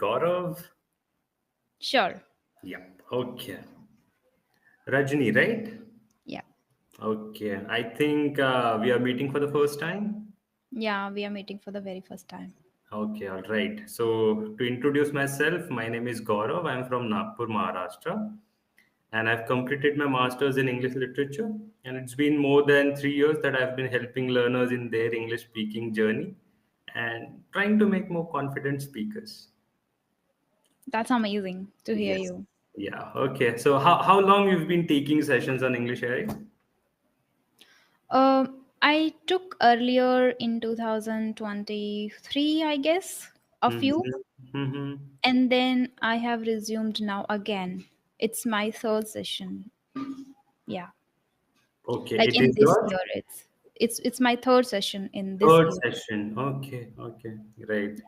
Gaurav. Sure. Yep. Okay. Rajni, right? Yeah. Okay. I think we are meeting for the first time. Yeah, we are meeting for the very first time. Okay. All right. So, to introduce myself, my name is Gaurav. I'm from Nagpur, Maharashtra, and I've completed my master's in English literature. And it's been more than 3 years that I've been helping learners in their English speaking journey and trying to make more confident speakers. That's amazing to hear Yes. you. Yeah. Okay. So how long you've been taking sessions on English AI? I took earlier in 2023, I guess, a few, Mm-hmm. Mm-hmm. and then I have resumed now again. It's my third session. Yeah, Okay. like It in is this your year, it's my third session in this third year. session. Okay. Okay. Right.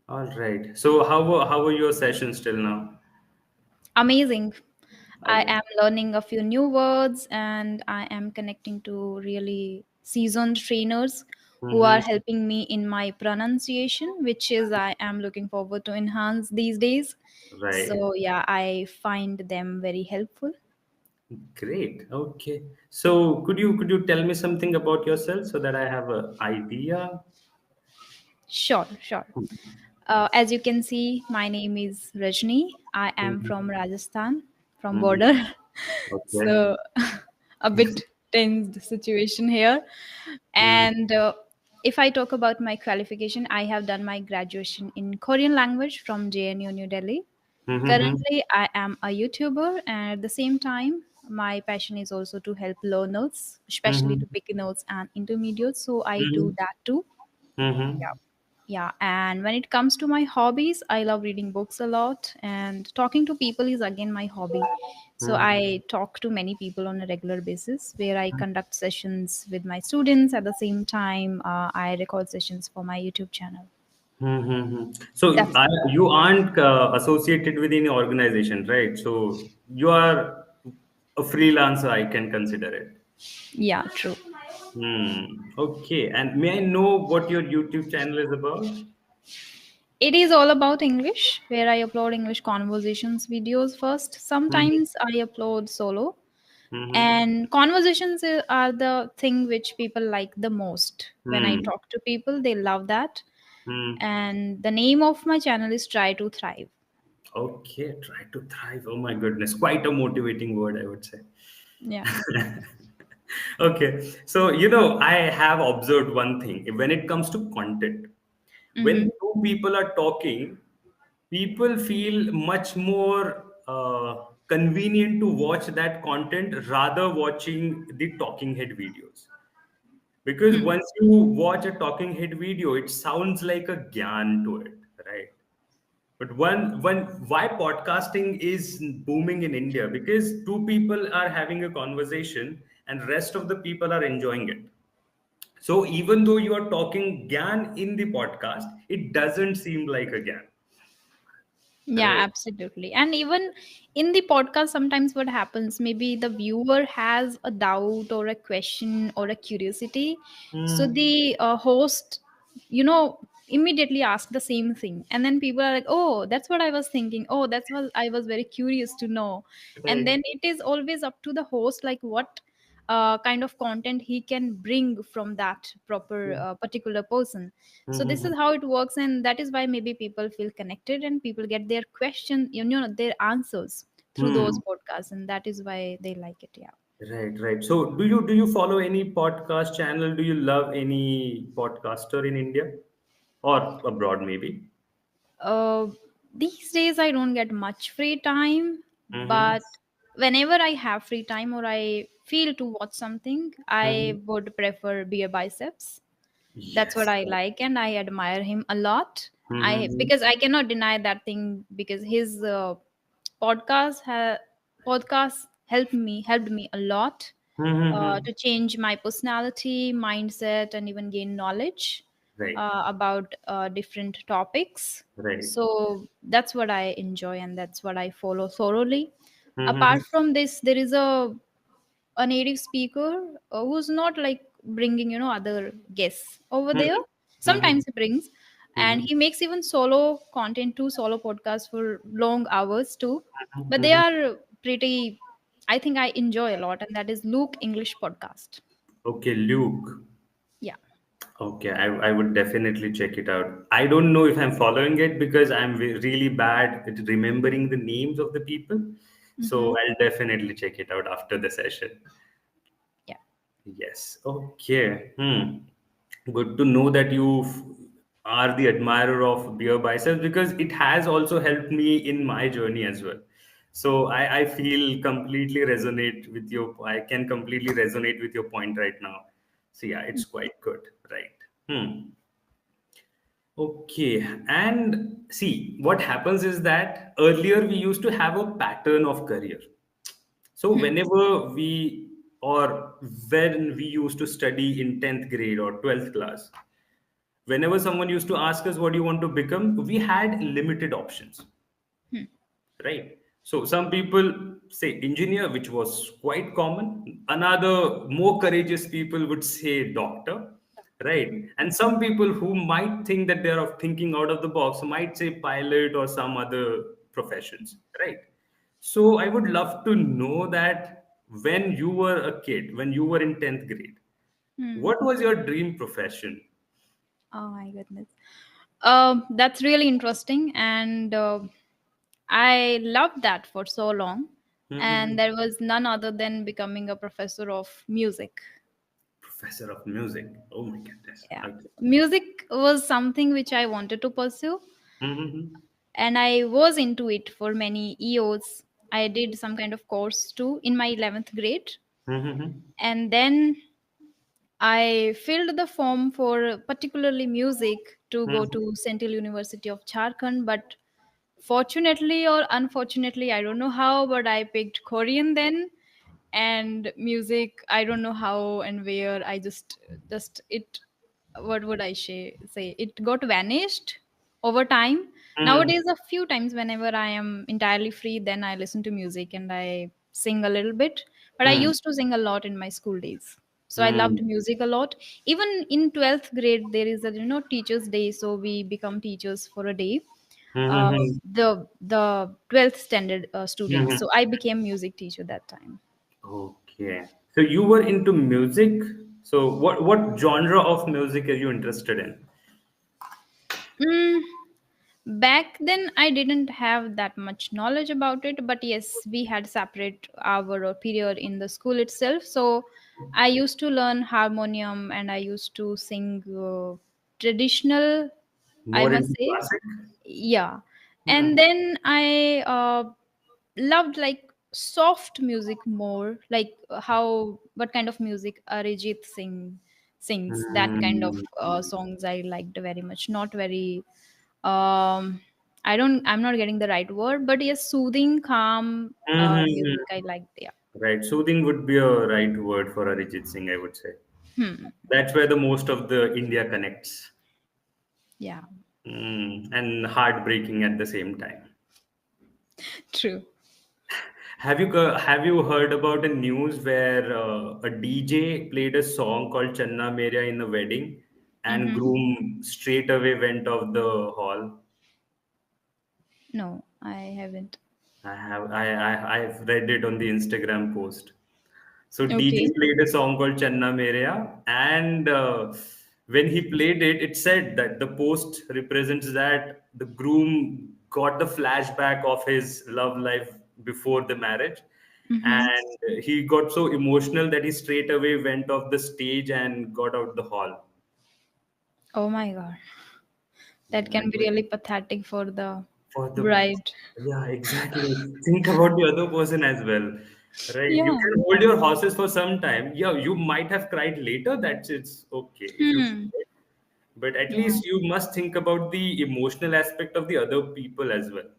All right. So how are your sessions till now? Amazing. I Okay. am learning a few new words and I am connecting to really seasoned trainers who are Mm-hmm. helping me in my pronunciation, which is I am looking forward to enhance these days. Right. So, yeah, I find them very helpful. Great. Okay. So could you tell me something about yourself so that I have an idea? Sure, sure. As you can see, my name is Rajni. I am Mm-hmm. from Rajasthan, from Mm-hmm. border. Okay. So, a bit tense situation here. Mm-hmm. And if I talk about my qualification, I have done my graduation in Korean language from JNU New Delhi. Mm-hmm. Currently, I am a YouTuber, and at the same time, my passion is also to help learners, especially Mm-hmm. to beginners and intermediates. So I do Mm-hmm. that too. Yeah. Mm-hmm. Yeah. And when it comes to my hobbies, I love reading books a lot, and talking to people is again my hobby. So I talk to many people on a regular basis where I conduct sessions with my students. At the same time, I record sessions for my YouTube channel. Mm-hmm. So That's you aren't associated with any organization, right? So you are a freelancer, I can consider it. Yeah, true. Hmm. Okay. And may I know what your YouTube channel is about? It is all about English, where I upload English conversations videos first. Mm-hmm. Sometimes I upload solo, Mm-hmm. and conversations are the thing which people like the most. When I Hmm. talk to people, they love that. Hmm. And the name of my channel is Try to Thrive. Okay. Try to thrive. Oh my goodness. Quite a motivating word, I would say. Yeah. Okay. So, I have observed one thing when it comes to content. When Mm-hmm. two people are talking, people feel much more convenient to watch that content rather watching the talking head videos. Because Hmm. once you watch a talking head video, it sounds like a gyan to it, right? But why podcasting is booming in India? Because two people are having a conversation and rest of the people are enjoying it. So even though you are talking gyan in the podcast, it doesn't seem like a gyan, Yeah, right? absolutely. And even in the podcast, sometimes what happens, maybe the viewer has a doubt or a question or a curiosity. So Hmm. the host, immediately ask the same thing. And then people are like, oh, that's what I was thinking. Oh, that's what I was very curious to know. And Right. then it is always up to the host, like what kind of content he can bring from that proper particular person. So this Mm-hmm. is how it works, and that is why maybe people feel connected and people get their question, their answers through those Hmm. podcasts, and that is why they like it. Yeah. Right, right. So do you follow any podcast channel? Do you love any podcaster in India or abroad maybe? uh, these days I don't get much free time, Mm-hmm. but whenever I have free time or I feel to watch something, Mm-hmm. I would prefer Beer Biceps. That's what Yes. I like, and I admire him a lot. I Mm-hmm. Because I cannot deny that thing, because his podcast ha- podcast helped me a lot Mm-hmm. to change my personality, mindset, and even gain knowledge Right, about different topics. right. So that's what I enjoy, and that's what I follow thoroughly. Mm-hmm. Apart from this, there is a native speaker who's not like bringing other guests over there. Mm-hmm. Mm-hmm. Sometimes he brings, And Mm-hmm. he makes even solo content too, solo podcasts for long hours too. But they Mm-hmm. are pretty, I think I enjoy a lot, and that is Luke English Podcast. Okay, Luke. Yeah. Okay, I would definitely check it out. I don't know if I'm following it because I'm really bad at remembering the names of the people. So Mm-hmm. I'll definitely check it out after the session. Yeah. Yes. Okay. Good to know that you are the admirer of beer biceps because it has also helped me in my journey as well. So I feel completely resonate with your. I can completely resonate with your point right now. So yeah, it's quite good, right? Okay. And see, what happens is that earlier we used to have a pattern of career. So Hmm. whenever we or when we used to study in 10th grade or 12th class, whenever someone used to ask us what do you want to become, we had limited options, Hmm. right? So some people say engineer, which was quite common. Another more courageous people would say doctor, right? And some people who might think that they are thinking out of the box might say pilot or some other professions, right? So I would love to know that when you were a kid, when you were in 10th grade, Hmm. what was your dream profession? Oh my goodness. That's really interesting, and I loved that for so long. And there was none other than becoming a professor of music. Professor of music. Oh my goodness. Yeah, Okay. music was something which I wanted to pursue, Mm-hmm. and I was into it for many years. I did some kind of course too in my 11th grade, Mm-hmm. and then I filled the form for particularly music to go Mm-hmm. to Central University of Jharkhand, but fortunately or unfortunately, I don't know how, but I picked Korean then, and music, I don't know how and where. I just it. What would I say? It got vanished over time. Mm-hmm. Nowadays, a few times whenever I am entirely free, then I listen to music and I sing a little bit. But I used to sing a lot in my school days. So I loved Mm-hmm. music a lot. Even in 12th grade, there is a teachers' day, so we become teachers for a day. Mm-hmm. The 12th standard students. Mm-hmm. So I became music teacher that time. Okay. So you were into music. So what genre of music are you interested in? Mm, Back then, I didn't have that much knowledge about it, but yes, we had separate hour or period in the school itself. So I used to learn harmonium and I used to sing traditional, I More must into say. classic? Yeah. Mm-hmm. And then I loved like soft music more, like how what kind of music Arijit sings. That kind of songs I liked very much. Not very I'm not getting the right word, but yes, soothing, calm music I Mm-hmm. liked. Yeah. Right. Soothing would be a right word for Arijit Singh, I would say. Hmm. That's where the most of the India connects. Yeah. And heartbreaking at the same time. True. Have you heard about a news where a DJ played a song called Channa Meria in a wedding, and Mm-hmm. groom straight away went off the hall? No, I haven't. I've read it on the Instagram post. So DJ Okay. played a song called Channa Meria, and when he played it, it said that the post represents that the groom got the flashback of his love life before the marriage, Mm-hmm. and he got so emotional that he straight away went off the stage and got out the hall. Oh my god. That can be And really pathetic for the for the bride. yeah, exactly. Think about the other person as well, right? You Yeah. can hold your horses for some time. Yeah, you might have cried later. That's it's okay if you Hmm. cried. But at Yeah. least you must think about the emotional aspect of the other people as well.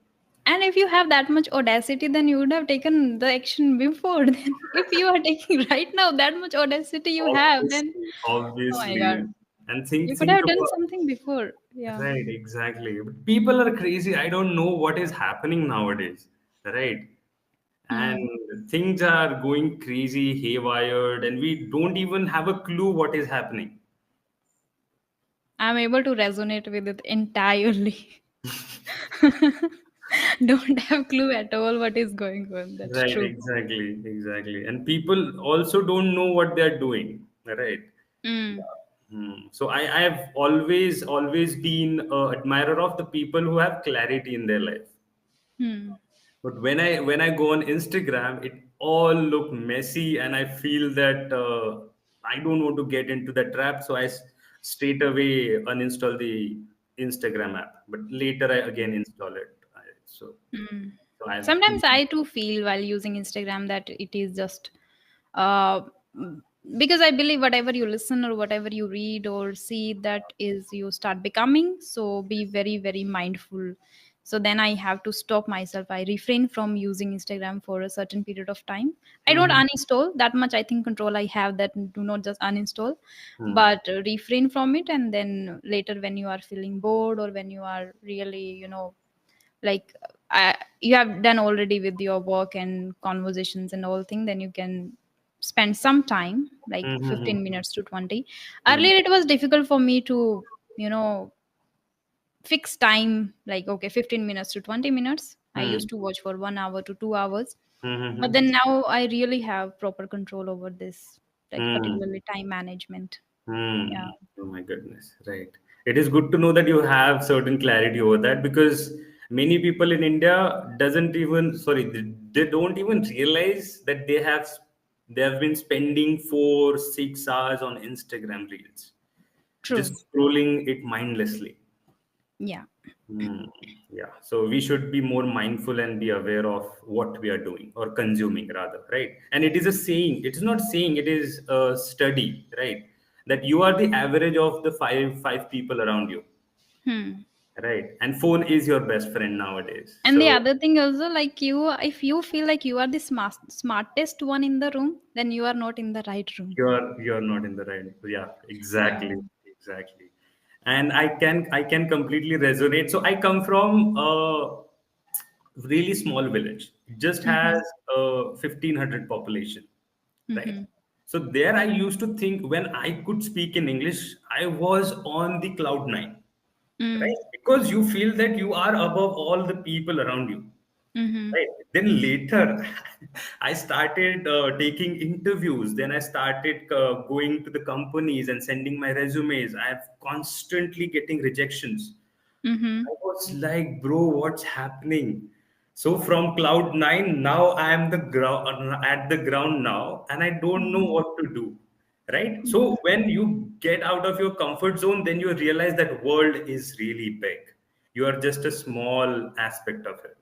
And if you have that much audacity, then you would have taken the action before. Then, if you are taking right now that much audacity you have, then Obviously, oh my obviously. god, And you could think have done about something before. Yeah. right, exactly. But people are crazy. I don't know what is happening nowadays, right? Hmm. And things are going crazy, haywired, and we don't even have a clue what is happening. I'm able to resonate with it entirely. Don't have clue at all what is going on. That's Right, true. exactly, exactly. And people also don't know what they're doing, right? Mm. So I have always been a admirer of the people who have clarity in their life. Hmm. But when I go on Instagram, it all look messy, and I feel that I don't want to get into the trap, so straight away uninstall the Instagram app. But later I again install it. Mm. So I Sometimes I too feel while using Instagram that it is just uh, mm, because I believe whatever you listen or whatever you read or see, that is you start becoming. So be very, very mindful. So then I have to stop myself. I refrain from using Instagram for a certain period of time. I don't Mhm. uninstall that much. I think control I have that do not just uninstall, Hmm. but refrain from it. And then later, when you are feeling bored or when you are really, like you have done already with your work and conversations and all thing, then you can spend some time like Mhm. 15 minutes to 20. Hmm. Earlier it was difficult for me to you know fix time, like okay, 15 minutes to 20 minutes I Hmm. used to watch for 1 hour to 2 hours. But Hmm. then now I really have proper control over this, like Hmm. particularly time management. Yeah. Hmm. Oh my goodness. Right. It is good to know that you have certain clarity over that, because many people in India doesn't even sorry they don't even realize that they have been spending 4 6 hours on Instagram reels, True. just scrolling it mindlessly. Yeah. Hmm. Yeah. So we should be more mindful and be aware of what we are doing or consuming, rather, right? And it is a saying. It's not saying. It is a study, right? That you are the average of the five people around you, Hmm. right? And phone is your best friend nowadays. And the So other thing also, like you, if you feel like you are the smartest one in the room, then you are not in the right room. you're not in the right. Yeah. Yeah. Exactly. Exactly. And I can completely resonate. So I come from a really small village. It just has Mm-hmm. 1,500 population, right? Mm-hmm. So there I used to think when I could speak in English, I was on the cloud nine, Mm. right? Because you feel that you are above all the people around you, Mm-hmm. right? Then later, I started taking interviews. Then I started going to the companies and sending my resumes. I'm constantly getting rejections. Mm-hmm. I was like, bro, what's happening? So from cloud nine, now I am the ground at the ground now, and I don't know what to do. Right? So when you get out of your comfort zone, then you realize that world is really big. You are just a small aspect of it.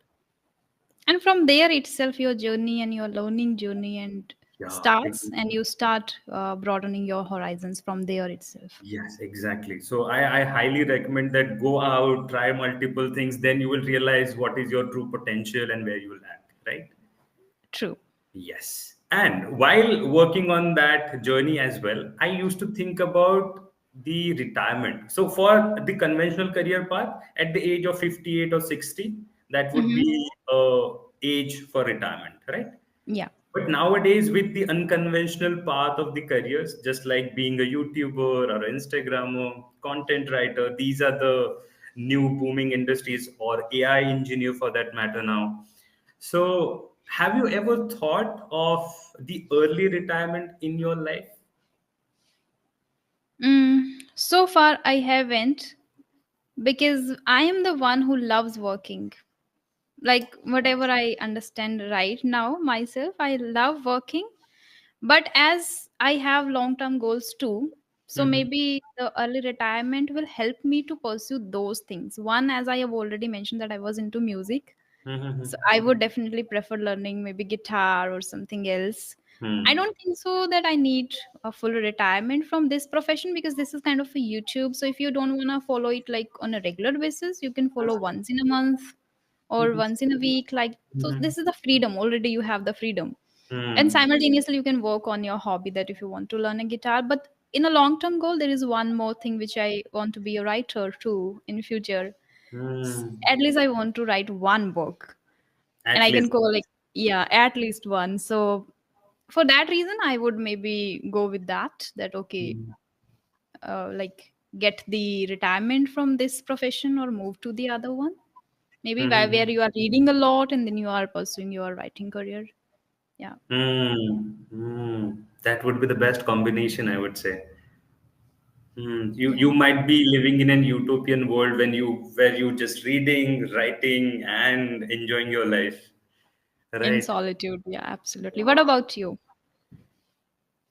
And from there itself, your journey and your learning journey and Yeah. starts, and you start broadening your horizons from there itself. Yes, exactly. So I highly recommend that go out, try multiple things, then you will realize what is your true potential and where you will land, right? True. Yes. And while working on that journey as well, I used to think about the retirement. So for the conventional career path, at the age of 58 or 60, that would Mm-hmm. be age for retirement, right? Yeah. But nowadays, with the unconventional path of the careers, just like being a YouTuber or an Instagrammer, content writer, these are the new booming industries, or AI engineer for that matter now. So, have you ever thought of the early retirement in your life? So far, I haven't, because I am the one who loves working. Like, whatever I understand right now myself, I love working. But as I have long term goals too, so Mhm. maybe the early retirement will help me to pursue those things. One, as I have already mentioned, that I was into music. So Mhm. I would definitely prefer learning maybe guitar or something else. I Hmm. don't think so that I need a full retirement from this profession, because this is kind of a YouTube. So if you don't want to follow it like on a regular basis, you can follow once in a month or Mhm. once in a week. Like, so Mhm. this is the freedom. Already you have the freedom. And Hmm. simultaneously you can work on your hobby, that if you want to learn a guitar. But in a long term goal, there is one more thing which I want to be a writer too in future. Hmm. At least I want to write one book, and At I can least. call like, yeah, at least one. So for that reason I would maybe go with that, that okay, like get the retirement from this profession or move to the other one. Maybe where Mm-hmm. you are reading a lot and then you are pursuing your writing career. Yeah. That would be the best combination, I would say. You Yeah. you might be living in an utopian world where you just reading, writing, and enjoying your life, In right? solitude. Yeah, absolutely. What about you?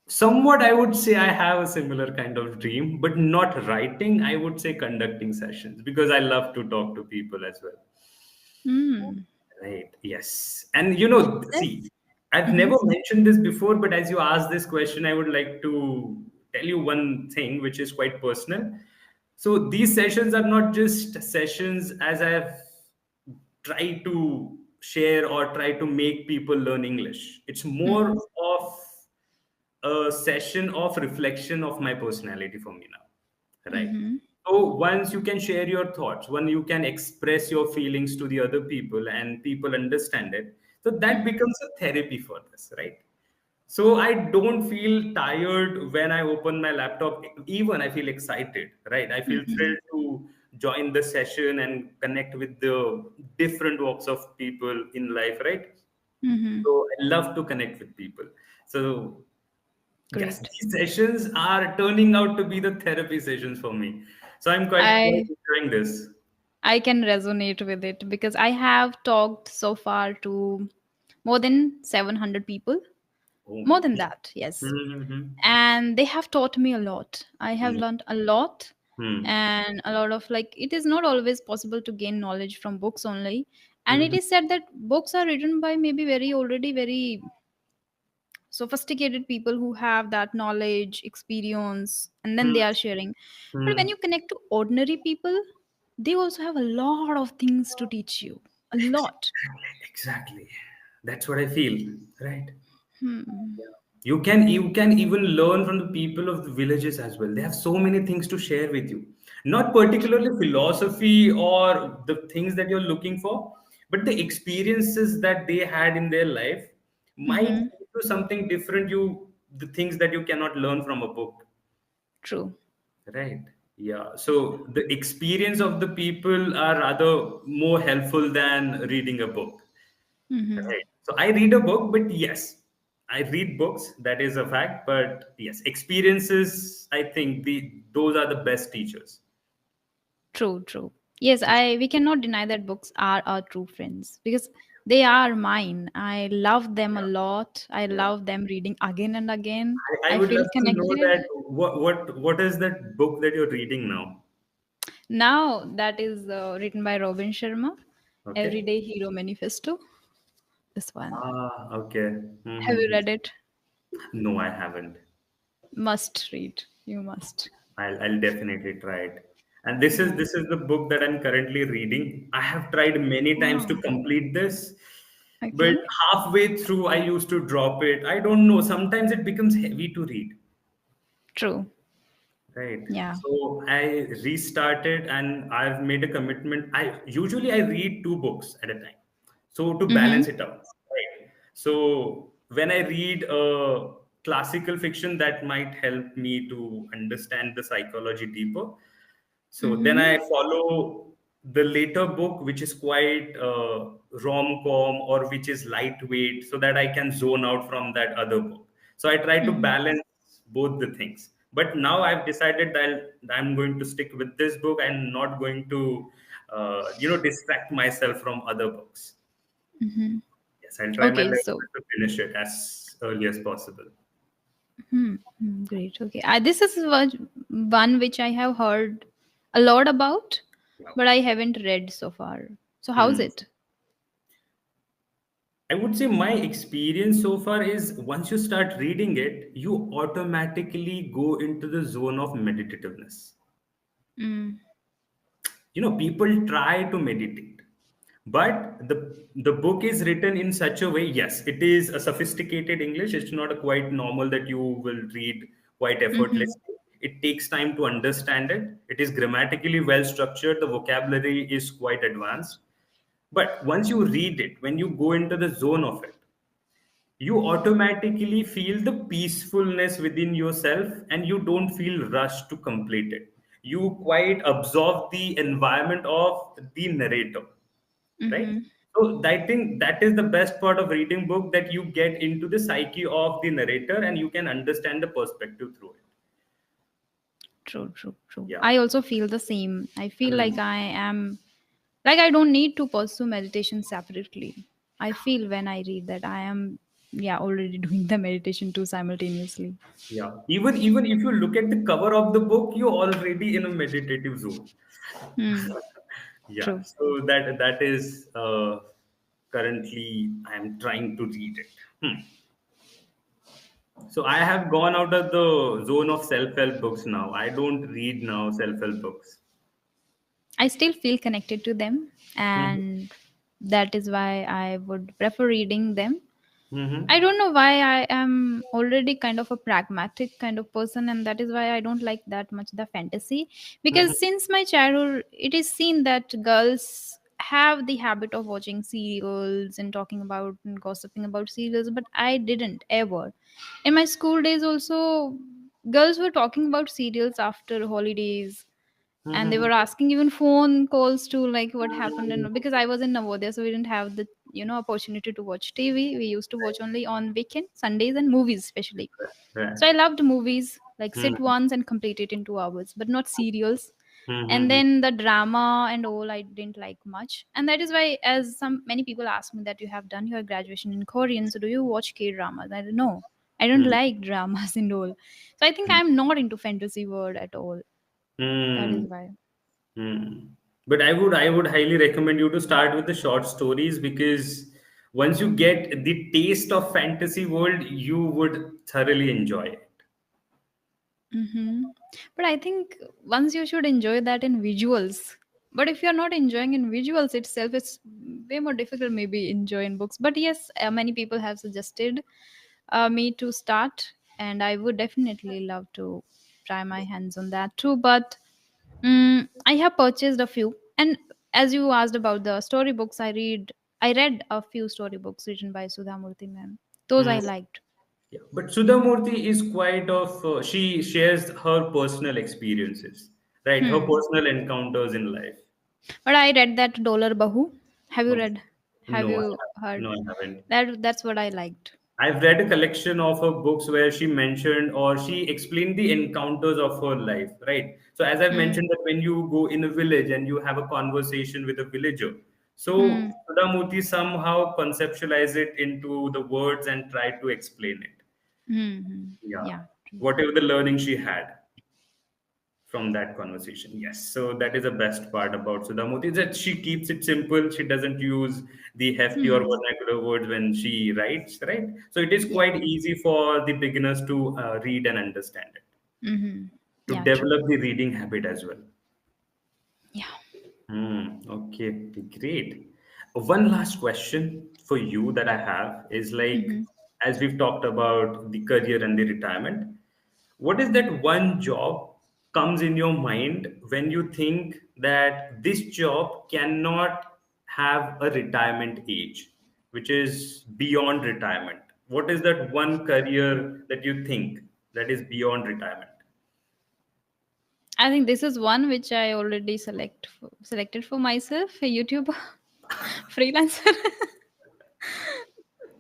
Somewhat, I would say I have a similar kind of dream, but not writing. I would say conducting sessions because I love to talk to people as well. Mm. Right. Yes. And see, That's. I've Mm-hmm. never mentioned this before, but as you asked this question, I would like to tell you one thing which is quite personal. So these sessions are not just sessions as I've tried to share or try to make people learn English. It's more Mm-hmm. of a session of reflection of my personality for me now, right? Mm-hmm. So once you can share your thoughts, when you can express your feelings to the other people and people understand it, so that Mm-hmm. becomes a therapy for this, right? So I don't feel tired when I open my laptop. Even I feel excited, right? I feel Mm-hmm. thrilled to join the session and connect with the different walks of people in life, right? Mm-hmm. So I love to connect with people. So yes, Great. these sessions are turning out to be the therapy sessions for me. So I'm quite I enjoying this. I can resonate with it because I have talked so far to more than 700 people. Oh. More than that, yes. Mm-hmm. And they have taught me a lot. I have learned a lot, Mm-hmm. and a lot of, like, it is not always possible to gain knowledge from books only. And it Mm-hmm. is said that books are written by maybe very already very sophisticated people who have that knowledge, experience, and then they are sharing. But when Mm-hmm. you connect to ordinary people, they also have a lot of things to teach you. A lot. Exactly. That's what I feel, right? Hmm. Yeah. You can even learn from the people of the villages as well. They have so many things to share with you. Not particularly philosophy or the things that you're looking for, but the experiences that they had in their life might Mm-hmm. lead to something different. The things that you cannot learn from a book. True. Right. Yeah. So the experience of the people are rather more helpful than reading a book. Mm-hmm. Right. So I read a book, but yes, I read books. That is a fact. But yes, experiences, I think those are the best teachers. True, true. Yes, I we cannot deny that books are our true friends because they are mine. I love them a lot. I Yeah. love them reading again and again. I I would feel love to know connected. that what is that book that you're reading now? Now that is written by Robin Sharma, Okay. Everyday Hero Manifesto. This one. Ah, okay. Have you Mm-hmm. read it? No, I haven't. Must read. You must. I'll definitely try it. And this is the book that I'm currently reading. I have tried many times to Wow. complete this, but Okay. halfway through I used to drop it. I don't know. Sometimes it becomes heavy to read. True. Right. Yeah. So I restarted and I've made a commitment. I read two books at a time. So to Mm-hmm. balance it out. Right. So when I read classical fiction, that might help me to understand the psychology deeper. So then Mm-hmm. I follow the later book, which is quite rom-com or which is lightweight, so that I can zone out from that other book. So I try to Mm-hmm. balance both the things. But now I've decided that I'm going to stick with this book and not going to, distract myself from other books. Mm-hmm. Yes, I'll try my Okay, level so to finish it as early as possible. great. Okay, this is one which I have heard a lot about, Yeah. but I haven't read so far. So how's Hmm. it? I would say my experience so far is once you start reading it, you automatically go into the zone of meditativeness. Mm. People try to meditate, but the book is written in such a way. Yes, it is a sophisticated English. It's not a quite normal that you will read quite Mm-hmm. effortlessly. It takes time to understand it. It is grammatically well structured. The vocabulary is quite advanced. But once you read it, when you go into the zone of it, you automatically feel the peacefulness within yourself and you don't feel rushed to complete it. you quite absorb the environment of the narrator, right? Mm-hmm. So I think that is the best part of reading book, that you get into the psyche of the narrator and you can understand the perspective through it. True, true, true. Yeah. I also feel the same. I feel like Mm. I am, like, I don't need to pursue meditation separately. I feel when I read that I am, yeah, already doing the meditation too simultaneously. Yeah, even if you look at the cover of the book, you're already in a meditative zone. Hmm. Yeah, True. so that is currently I'm trying to read it. So I have gone out of the zone of self-help books now. I don't read now self-help books. I still feel connected to them, Mm-hmm. and that is why I would prefer reading them. I Mm-hmm. don't know why. I am already kind of a pragmatic kind of person, and that is why I don't like that much the fantasy. Mm-hmm. Because since my childhood, it is seen that girls have the habit of watching serials and talking about and gossiping about serials, but I didn't ever. In my school days, also, girls were talking about serials after holidays, and they Mm-hmm. were asking even phone calls to like what happened. And because I was in Navodaya, so we didn't have the opportunity to watch TV. We used to watch only on weekend Sundays, and movies especially. Right. So I loved movies, like sit Mm-hmm. once and complete it in 2 hours, but not serials. And Mm-hmm. then the drama and all I didn't like much, and that is why, as some many people ask me that you have done your graduation in Korean, so do you watch K dramas? I don't know, I don't like dramas and all. So I think I'm not into fantasy world at all. That Mm-hmm. is why. Hmm. But I would highly recommend you to start with the short stories, because once you get the taste of fantasy world, you would thoroughly enjoy it. Mm-hmm. But I think once you should enjoy that in visuals. But if you're not enjoying in visuals itself, it's way more difficult maybe enjoy in books. But yes, many people have suggested me to start, and I would definitely love to try my hands on that too. But I have purchased a few, and as you asked about the storybooks, I read a few storybooks written by Sudha Murthy ma'am. Those Hmm. I liked. Yeah. But Sudha Murthy is quite of she shares her personal experiences, right? Her Hmm. personal encounters in life. But I read that Dollar Bahu. Have you Okay. read? Have No, I you have, heard? no, I haven't. That's what I liked. I've read a collection of her books where she mentioned or she explained the encounters of her life, right? So, as I've Hmm. mentioned, that when you go in a village and you have a conversation with a villager, Hmm. so Sudhamurti somehow conceptualize it into the words and try to explain it. Hmm. Hmm. Yeah, Yeah. True. whatever the learning she had from that conversation. Yes, so that is the best part about Sudhamurti, that she keeps it simple. She doesn't use the hefty or Hmm. vernacular words when she writes, right? So it is Yeah. quite easy for the beginners to read and understand it, Hmm. to Yeah. True. develop the reading habit as well. Yeah. Okay, great. One last question for you that I have is like, Hmm. as we've talked about the career and the retirement, what is that one job comes in your mind when you think that this job cannot have a retirement age, which is beyond retirement? What is that one career that you think that is beyond retirement? I think this is one which I already selected for myself. A YouTuber, freelancer,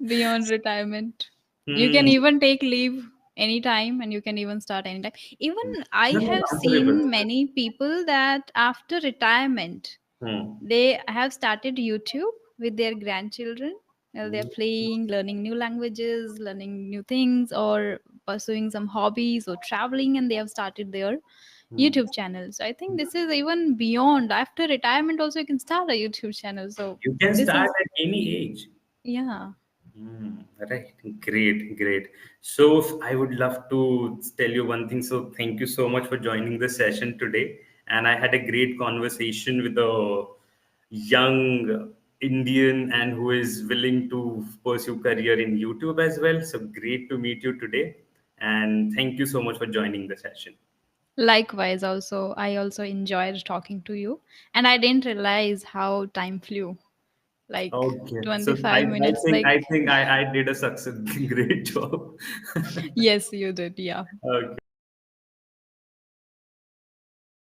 beyond retirement. You can Hmm. even take leave anytime, and you can even start anytime. Even I That's have answerable. seen many people that after retirement Hmm. they have started YouTube with their grandchildren. Well, they're Hmm. playing, learning new languages, learning new things, or pursuing some hobbies or traveling, and they have started their Hmm. YouTube channel. So I think this is even beyond. After retirement, also you can start a YouTube channel. So You can this start is, at any age. yeah, Right, great, great. So I would love to tell you one thing. So thank you so much for joining the session today. And I had a great conversation with a young Indian and who is willing to pursue career in YouTube as well. So great to meet you today. And thank you so much for joining the session. likewise. Also, I also enjoyed talking to you, and I didn't realize how time flew. Like Okay. So 25 minutes. Like, I think I did a success great job. yes, you did. Yeah. Okay.